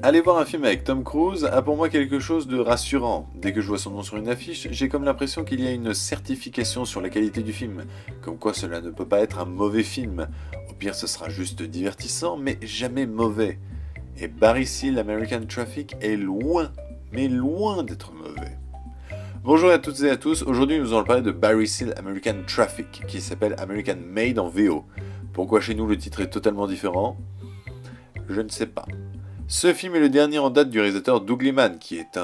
Aller voir un film avec Tom Cruise a pour moi quelque chose de rassurant. Dès que je vois son nom sur une affiche, j'ai comme l'impression qu'il y a une certification sur la qualité du film. Comme quoi cela ne peut pas être un mauvais film. Au pire ce sera juste divertissant, mais jamais mauvais. Et Barry Seal American Traffic est loin, mais loin d'être mauvais. Bonjour à toutes et à tous, aujourd'hui nous allons parler de Barry Seal American Traffic, qui s'appelle American Made en VO. Pourquoi chez nous le titre est totalement différent? Je ne sais pas. Ce film est le dernier en date du réalisateur Doug Liman, qui est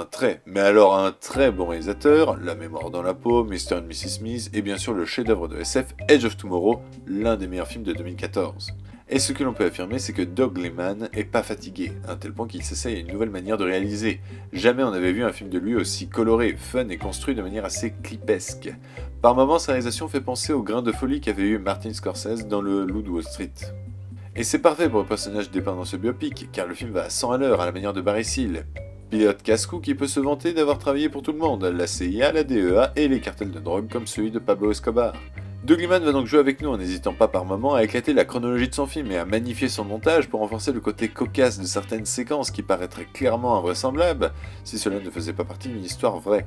mais alors un très bon réalisateur, La mémoire dans la peau, Mr. and Mrs. Smith, et bien sûr le chef-d'œuvre de SF Edge of Tomorrow, l'un des meilleurs films de 2014. Et ce que l'on peut affirmer, c'est que Doug Liman est pas fatigué, à un tel point qu'il s'essaye à une nouvelle manière de réaliser. Jamais on n'avait vu un film de lui aussi coloré, fun et construit de manière assez clipesque. Par moments, sa réalisation fait penser au grain de folie qu'avait eu Martin Scorsese dans le Loup de Wall Street. Et c'est parfait pour le personnage dépeint dans ce biopic, car le film va à 100 à l'heure à la manière de Barry Seal. Pilote casse-cou qui peut se vanter d'avoir travaillé pour tout le monde, la CIA, la DEA et les cartels de drogue comme celui de Pablo Escobar. Doug Liman va donc jouer avec nous en n'hésitant pas par moments à éclater la chronologie de son film et à magnifier son montage pour renforcer le côté cocasse de certaines séquences qui paraîtraient clairement invraisemblables si cela ne faisait pas partie d'une histoire vraie.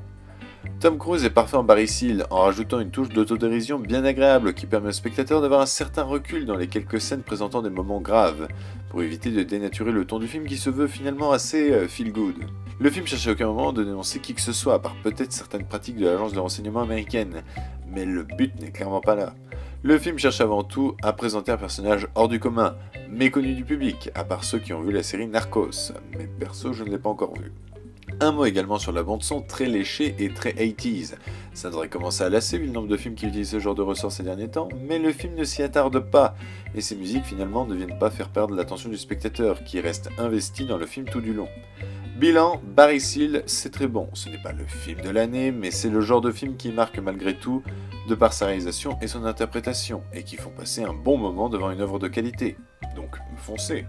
Tom Cruise est parfait en Barry Seal, en rajoutant une touche d'autodérision bien agréable qui permet au spectateur d'avoir un certain recul dans les quelques scènes présentant des moments graves, pour éviter de dénaturer le ton du film qui se veut finalement assez feel good. Le film cherche à aucun moment de dénoncer qui que ce soit, à part peut-être certaines pratiques de l'agence de renseignement américaine, mais le but n'est clairement pas là. Le film cherche avant tout à présenter un personnage hors du commun, méconnu du public, à part ceux qui ont vu la série Narcos, mais perso je ne l'ai pas encore vu. Un mot également sur la bande-son très léchée et très 80s. Ça devrait commencer à lasser vu le nombre de films qui utilisent ce genre de ressort ces derniers temps, mais le film ne s'y attarde pas, et ces musiques finalement ne viennent pas faire perdre l'attention du spectateur, qui reste investi dans le film tout du long. Bilan, Barry Seal, c'est très bon. Ce n'est pas le film de l'année, mais c'est le genre de film qui marque malgré tout, de par sa réalisation et son interprétation, et qui font passer un bon moment devant une œuvre de qualité. Donc, foncez!